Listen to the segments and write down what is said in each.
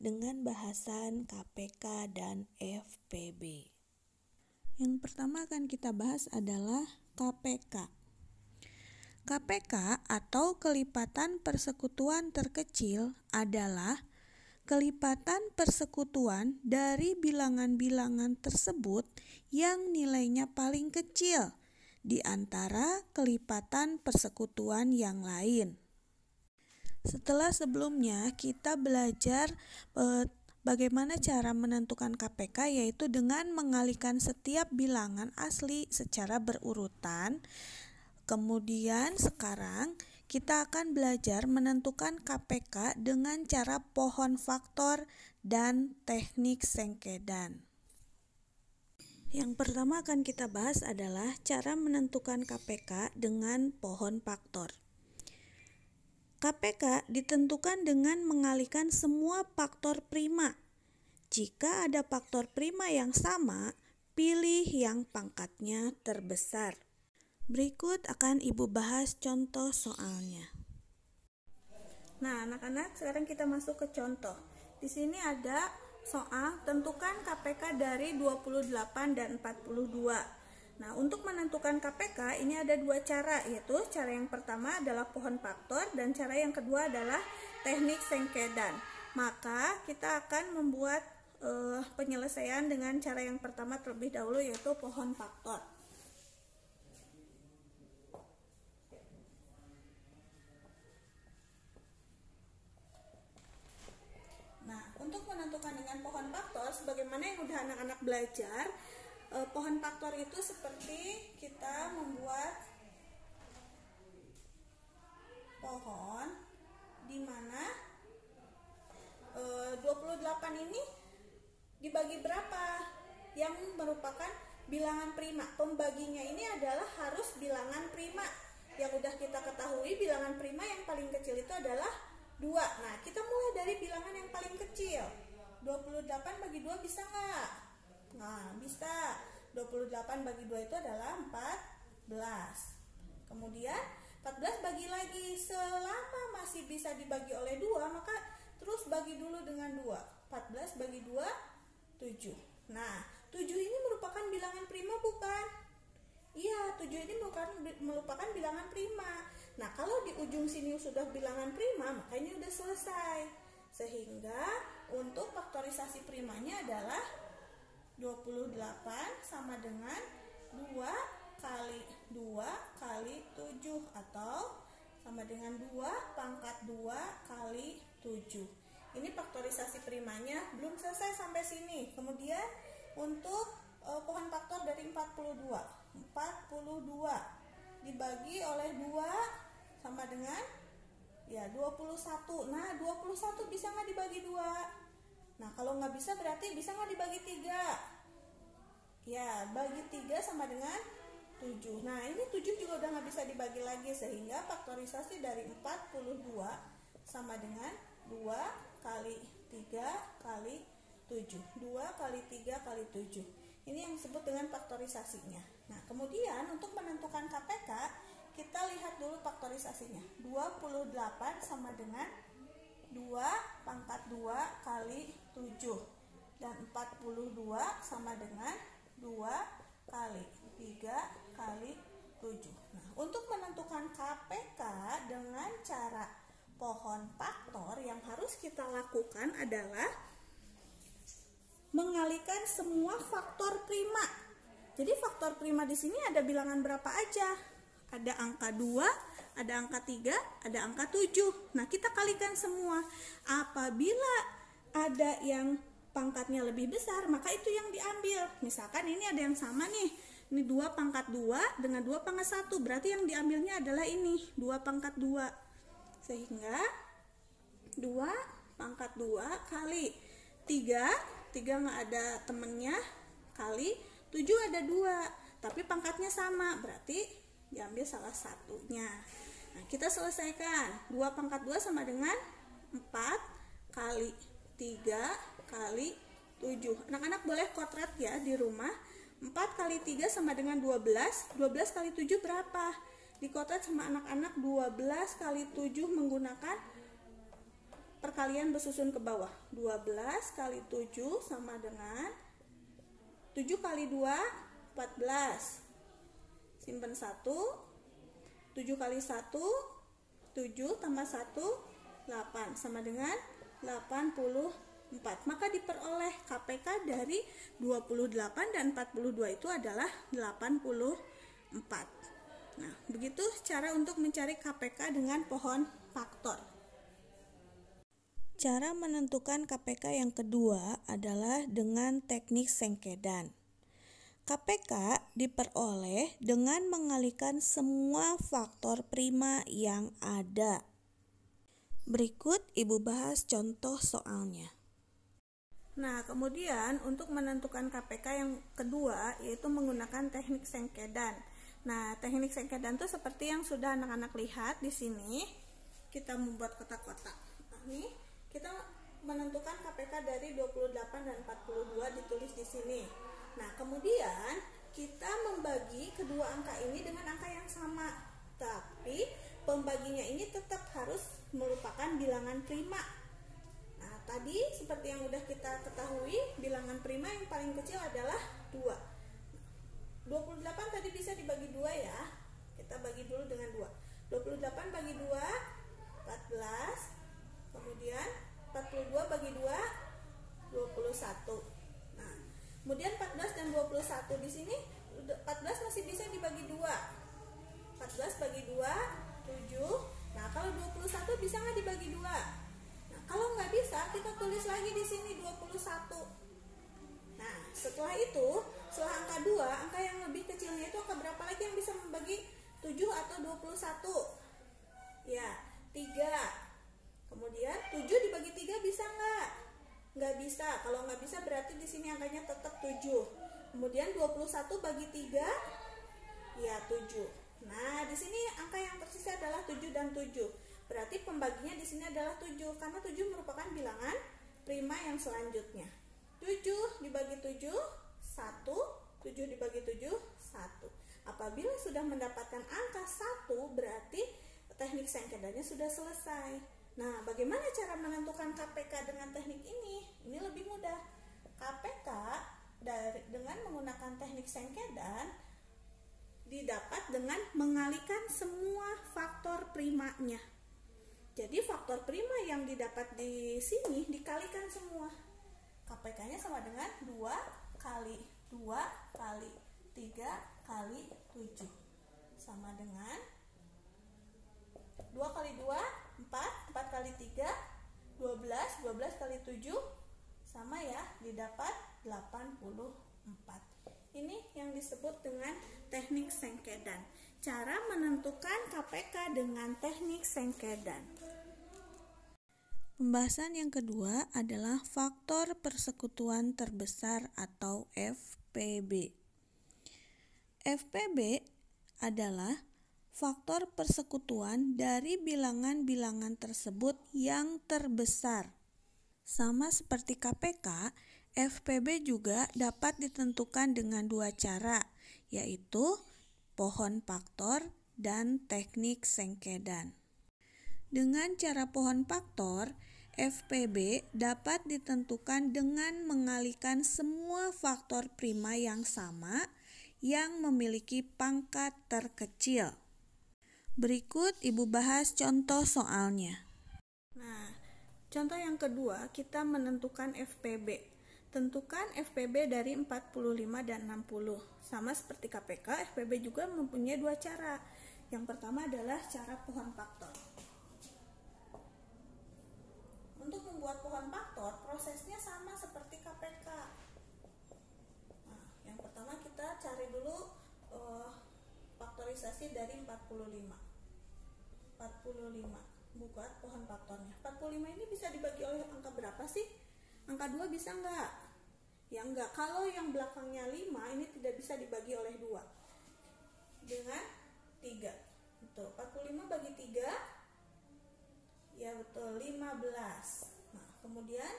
dengan bahasan KPK dan FPB. Yang pertama akan kita bahas adalah KPK. KPK atau kelipatan persekutuan terkecil adalah kelipatan persekutuan dari bilangan-bilangan tersebut yang nilainya paling kecil di antara kelipatan persekutuan yang lain. Setelah sebelumnya kita belajar bagaimana cara menentukan KPK, yaitu dengan mengalihkan setiap bilangan asli secara berurutan. Kemudian sekarang kita akan belajar menentukan KPK dengan cara pohon faktor dan teknik sengkedan. Yang pertama akan kita bahas adalah cara menentukan KPK dengan pohon faktor. KPK ditentukan dengan mengalihkan semua faktor prima. Jika ada faktor prima yang sama, pilih yang pangkatnya terbesar. Berikut akan Ibu bahas contoh soalnya. Nah, anak-anak, sekarang kita masuk ke contoh. Di sini ada soal tentukan KPK dari 28 dan 42. Nah, untuk menentukan KPK ini ada dua cara, yaitu cara yang pertama adalah pohon faktor dan cara yang kedua adalah teknik sengkedan. Maka kita akan membuat penyelesaian dengan cara yang pertama terlebih dahulu, yaitu pohon faktor. Nah, untuk menentukan dengan pohon faktor, sebagaimana yang udah anak-anak belajar, pohon faktor itu seperti kita membuat pohon di mana 28 ini dibagi berapa yang merupakan bilangan prima. Pembaginya ini adalah harus bilangan prima. Yang udah kita ketahui, bilangan prima yang paling kecil itu adalah 2. Nah, kita mulai dari bilangan yang paling kecil. 28 bagi 2 bisa nggak? Nah, bisa. 28 bagi 2 itu adalah 14. Kemudian 14 bagi lagi. Selama masih bisa dibagi oleh 2, maka terus bagi dulu dengan 2. 14 bagi 2, 7. Nah, 7 ini merupakan bilangan prima bukan? Iya, 7 ini merupakan bilangan prima. Nah, kalau di ujung sini sudah bilangan prima, maka ini sudah selesai. Sehingga untuk faktorisasi primanya adalah 28 sama dengan 2 kali 2 kali 7 atau sama dengan 2 pangkat 2 kali 7. Ini faktorisasi primanya belum selesai sampai sini. Kemudian untuk pohon faktor dari 42 dibagi oleh 2 sama dengan 21. Nah, 21 bisa nggak dibagi 2? Nah, kalau nggak bisa berarti bisa nggak dibagi 3? Ya, bagi 3 sama dengan 7. Nah, ini 7 juga udah nggak bisa dibagi lagi, sehingga faktorisasi dari 42 sama dengan 2 kali 3 kali 7. 2 kali 3 kali 7. Ini yang disebut dengan faktorisasinya. Nah, kemudian untuk menentukan KPK, kita lihat dulu faktorisasinya. 28 sama dengan 2 pangkat 2 kali 7. Dan 42 sama dengan 2 kali 3 kali 7. Nah, untuk menentukan KPK dengan cara pohon faktor, yang harus kita lakukan adalah mengalihkan semua faktor prima. Jadi faktor prima di sini ada bilangan berapa aja? Ada angka 2, ada angka 3, ada angka 7. Nah, kita kalikan semua. Apabila ada yang pangkatnya lebih besar, maka itu yang diambil. Misalkan ini ada yang sama nih. Ini 2 pangkat 2 dengan 2 pangkat 1. Berarti yang diambilnya adalah ini, 2 pangkat 2. Sehingga 2 pangkat 2 kali 3 nggak ada temennya, kali 7 ada 2, tapi pangkatnya sama, berarti diambil salah satunya. Nah, kita selesaikan. 2 pangkat 2 sama dengan 4 kali 3 kali 7. Anak-anak boleh kotret ya di rumah. 4 kali 3 sama dengan 12. 12 kali 7 berapa? Dikotret sama anak-anak. 12 kali 7 menggunakan perkalian bersusun ke bawah. 12 kali 7 sama dengan 7 kali 2, 14. Simpen 1. 7 kali 1, 7 tambah 1, 8. Sama dengan 84. Maka diperoleh KPK dari 28 dan 42 itu adalah 84. Nah, begitu cara untuk mencari KPK dengan pohon faktor. Cara menentukan KPK yang kedua adalah dengan teknik sengkedan. KPK diperoleh dengan mengalihkan semua faktor prima yang ada. Berikut Ibu bahas contoh soalnya. Nah, kemudian untuk menentukan KPK yang kedua yaitu menggunakan teknik sengkedan. Nah, teknik sengkedan itu seperti yang sudah anak-anak lihat di sini. Kita membuat kotak-kotak. Nah, ini kita menentukan KPK dari 28 dan 42 ditulis di sini. Nah, kemudian kita membagi kedua angka ini dengan angka yang sama. Tapi pembaginya ini tetap harus merupakan bilangan prima. Nah, tadi seperti yang udah kita ketahui, bilangan prima yang paling kecil adalah 2. 28 tadi bisa dibagi 2 ya. Kita bagi dulu dengan 2. 28 bagi 2, 14. Kemudian 42 bagi 2, 21. Nah, kemudian 14 dan 21 di sini 14 masih bisa dibagi 2. 14 bagi 2, 7. Nah, kalau 21 bisa nggak dibagi 2? Nah, kalau nggak bisa, kita tulis lagi di sini 21. Nah, setelah itu, setelah angka 2, angka yang lebih kecilnya itu angka berapa lagi yang bisa membagi 7 atau 21? Ya, 3. Kemudian 7 dibagi 3 bisa nggak? Nggak bisa. Kalau nggak bisa berarti di sini angkanya tetap 7. Kemudian 21 bagi 3, ya 7. Nah, di sini angka yang tersisa adalah 7 dan 7. Berarti pembaginya di sini adalah 7 karena 7 merupakan bilangan prima yang selanjutnya. 7 dibagi 7, 1. 7 dibagi 7, 1. Apabila sudah mendapatkan angka 1, berarti teknik sengkedannya sudah selesai. Nah, bagaimana cara menentukan KPK dengan teknik ini? Ini lebih mudah. KPK dengan menggunakan teknik sengkedan didapat dengan mengalihkan semua faktor primanya. Jadi faktor prima yang didapat di sini dikalikan semua. KPK-nya sama dengan 2 kali 2 kali 3 kali 7. Sama dengan 2 kali 2, 4, 4 kali 3, 12, 12 kali 7, sama ya, didapat 84. Ini yang disebut dengan teknik sengkedan. Cara menentukan KPK dengan teknik sengkedan. Pembahasan yang kedua adalah faktor persekutuan terbesar atau FPB. FPB adalah faktor persekutuan dari bilangan-bilangan tersebut yang terbesar. Sama seperti KPK, FPB juga dapat ditentukan dengan 2 cara, yaitu pohon faktor dan teknik sengkedan. Dengan cara pohon faktor, FPB dapat ditentukan dengan mengalihkan semua faktor prima yang sama yang memiliki pangkat terkecil. Berikut Ibu bahas contoh soalnya. Nah, contoh yang kedua kita menentukan FPB. Tentukan FPB dari 45 dan 60. Sama seperti KPK, FPB juga mempunyai 2 cara. Yang pertama adalah cara pohon faktor. Untuk membuat pohon faktor, prosesnya sama seperti KPK. Nah, yang pertama kita cari dulu faktorisasi dari 45. 45 buat pohon faktornya. 45 ini bisa dibagi oleh angka berapa sih? Angka 2 bisa enggak? Ya enggak. Kalau yang belakangnya 5 ini tidak bisa dibagi oleh 2. Dengan 3. Betul. 45 bagi 3, ya betul, 15. Nah, kemudian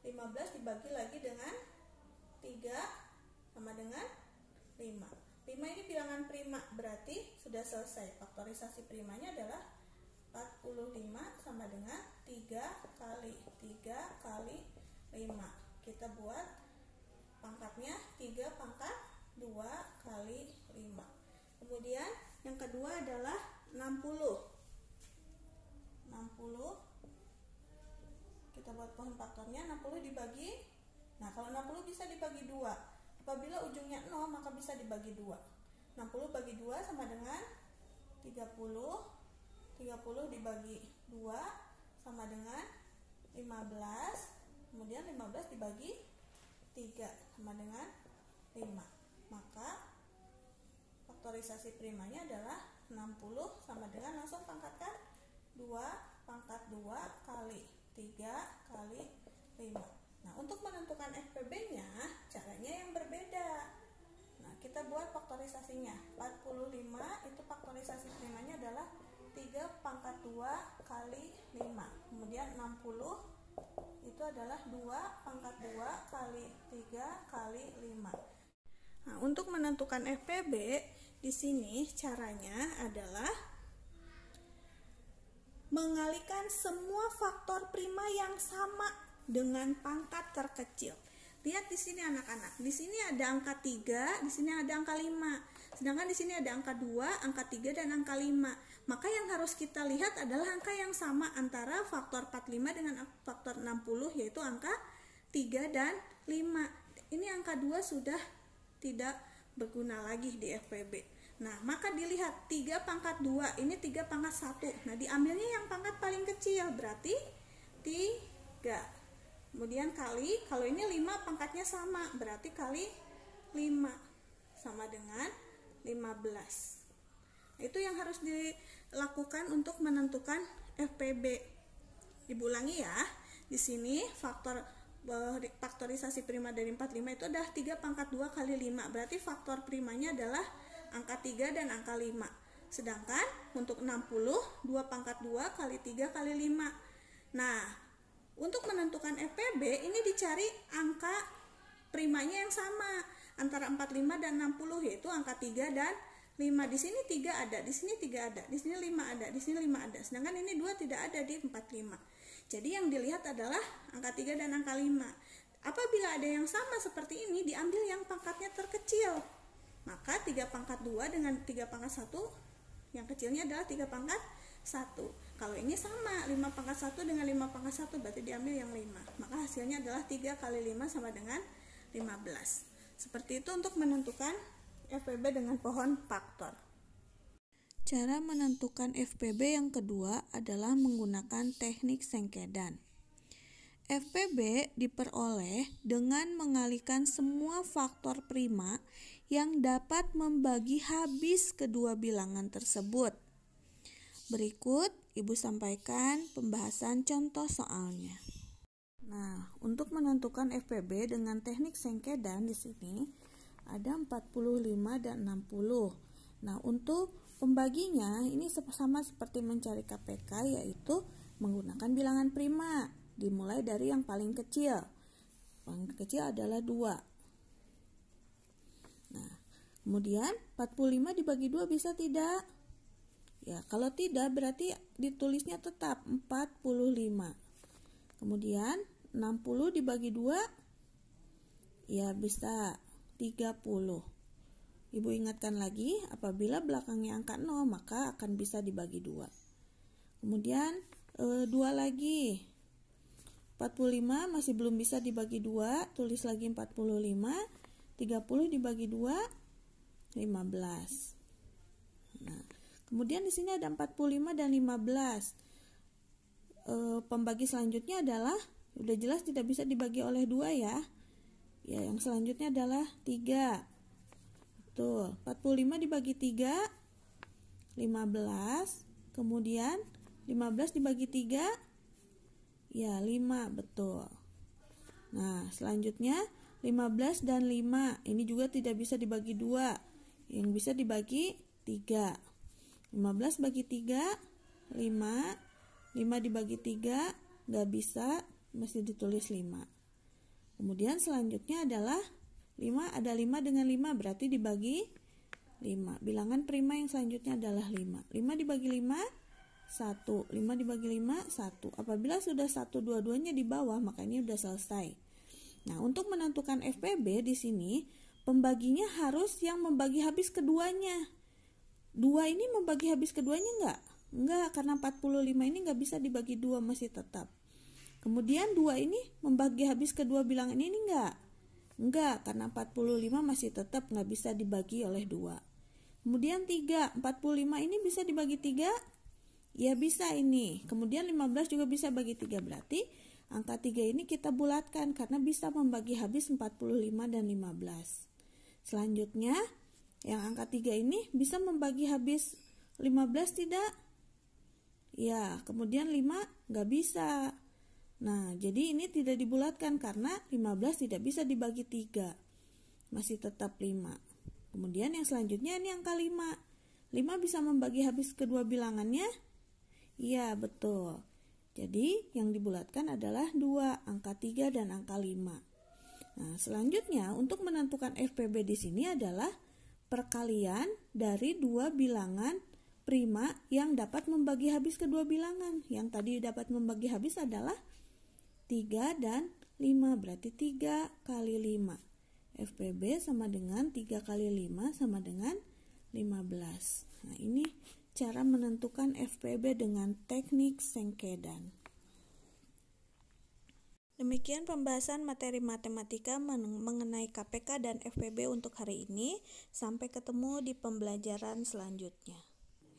15 dibagi lagi dengan 3 sama dengan 5. 5 ini bilangan prima, berarti sudah selesai. Faktorisasi primanya adalah 45 sama dengan 3 kali 5. Kita buat pangkatnya 3 pangkat 2 kali 5. Kemudian yang kedua adalah 60. Kita buat pohon faktornya. 60 dibagi, nah kalau 60 bisa dibagi 2. Apabila ujungnya 0 maka bisa dibagi 2. 60 bagi 2 sama dengan 30. 30 dibagi 2 sama dengan 15. Kemudian 15 dibagi 3 sama dengan 5. Maka faktorisasi primanya adalah 60 sama dengan, langsung pangkatkan 2 pangkat 2 kali 3 kali 5. Nah, untuk menentukan FPB-nya caranya yang berbeda. Nah, kita buat faktorisasinya. 45 itu faktorisasi primanya adalah 3 pangkat 2 kali 5. Kemudian 60 itu adalah 2 pangkat 2 kali 3 kali 5. Nah, untuk menentukan FPB di sini caranya adalah mengalihkan semua faktor prima yang sama dengan pangkat terkecil. Lihat di sini anak-anak. Di sini ada angka 3, di sini ada angka 5. Sedangkan di sini ada angka 2, angka 3 dan angka 5. Maka yang harus kita lihat adalah angka yang sama antara faktor 45 dengan faktor 60, yaitu angka 3 dan 5. Ini angka 2 sudah tidak berguna lagi di FPB. Nah, maka dilihat 3 pangkat 2, ini 3 pangkat 1. Nah, diambilnya yang pangkat paling kecil, berarti 3. Kemudian kali, kalau ini 5 pangkatnya sama, berarti kali 5 sama dengan 15. Itu yang harus dilakukan untuk menentukan FPB. Ibu ulangi ya. Di sini faktorisasi prima dari 45 itu adalah 3 pangkat 2 kali 5. Berarti faktor primanya adalah angka 3 dan angka 5. Sedangkan untuk 60, 2 pangkat 2 kali 3 kali 5. Nah, untuk menentukan FPB ini dicari angka primanya yang sama antara 45 dan 60, yaitu angka 3 dan 5. Di sini 3 ada, di sini 3 ada, di sini 5 ada, di sini 5 ada. Sedangkan ini 2 tidak ada di 45. Jadi yang dilihat adalah angka 3 dan angka 5. Apabila ada yang sama seperti ini, diambil yang pangkatnya terkecil. Maka 3 pangkat 2 dengan 3 pangkat 1, yang kecilnya adalah 3 pangkat 1. Kalau ini sama, 5 pangkat 1 dengan 5 pangkat 1, berarti diambil yang 5. Maka hasilnya adalah 3 kali 5 sama dengan 15. Seperti itu untuk menentukan FPB dengan pohon faktor. Cara menentukan FPB yang kedua adalah menggunakan teknik sengkedan. FPB diperoleh dengan mengalihkan semua faktor prima yang dapat membagi habis kedua bilangan tersebut. Berikut Ibu sampaikan pembahasan contoh soalnya. Nah, untuk menentukan FPB dengan teknik sengkedan di sini ada 45 dan 60. Nah, untuk pembaginya ini sama seperti mencari KPK, yaitu menggunakan bilangan prima. Dimulai dari yang paling kecil. Paling kecil adalah 2. Nah, kemudian 45 dibagi 2 bisa tidak? Ya, kalau tidak berarti ditulisnya tetap 45. Kemudian 60 dibagi 2 ya bisa 30. Ibu ingatkan lagi, apabila belakangnya angka 0 maka akan bisa dibagi 2. Kemudian 2 lagi. 45 masih belum bisa dibagi 2, tulis lagi 45. 30 dibagi 2 15. Nah, kemudian di sini ada 45 dan 15. Pembagi selanjutnya adalah udah jelas tidak bisa dibagi oleh 2 ya. Ya, yang selanjutnya adalah 3. Betul. 45 dibagi 3 15. Kemudian 15 dibagi 3 ya 5, betul. Nah, selanjutnya 15 dan 5. Ini juga tidak bisa dibagi 2. Yang bisa dibagi 3. 15 bagi 3 5. 5 dibagi 3 nggak bisa, mesti ditulis 5. Kemudian selanjutnya adalah 5, ada 5 dengan 5 berarti dibagi 5. Bilangan prima yang selanjutnya adalah 5. 5 dibagi 5 1. 5 dibagi 5, 1. Apabila sudah 1 dua-duanya di bawah, maka ini sudah selesai. Nah, untuk menentukan FPB di sini, pembaginya harus yang membagi habis keduanya. 2 ini membagi habis keduanya enggak? Enggak, karena 45 ini enggak bisa dibagi 2, masih tetap. Kemudian 2 ini membagi habis kedua bilangan ini enggak? Enggak, karena 45 masih tetap enggak bisa dibagi oleh 2. Kemudian 3, 45 ini bisa dibagi 3? Ya bisa ini. Kemudian 15 juga bisa bagi 3, berarti angka 3 ini kita bulatkan karena bisa membagi habis 45 dan 15. Selanjutnya, yang angka 3 ini bisa membagi habis 15 tidak? Ya, kemudian 5 nggak bisa. Nah, jadi ini tidak dibulatkan karena 15 tidak bisa dibagi 3. Masih tetap 5. Kemudian yang selanjutnya ini angka 5. 5 bisa membagi habis kedua bilangannya? Iya, betul. Jadi yang dibulatkan adalah 2, angka 3 dan angka 5. Nah, selanjutnya untuk menentukan FPB di sini adalah perkalian dari dua bilangan prima yang dapat membagi habis kedua bilangan. Yang tadi dapat membagi habis adalah 3 dan 5, berarti 3 kali 5. FPB sama dengan 3 kali 5 sama dengan 15. Nah, ini cara menentukan FPB dengan teknik Sengkedan. Demikian pembahasan materi matematika mengenai KPK dan FPB untuk hari ini. Sampai ketemu di pembelajaran selanjutnya.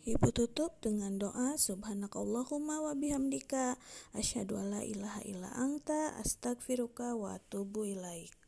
Ibu tutup dengan doa subhanakallahumma wa bihamdika asyhadu alla ilaha illa anta astaghfiruka wa atubu ilaik.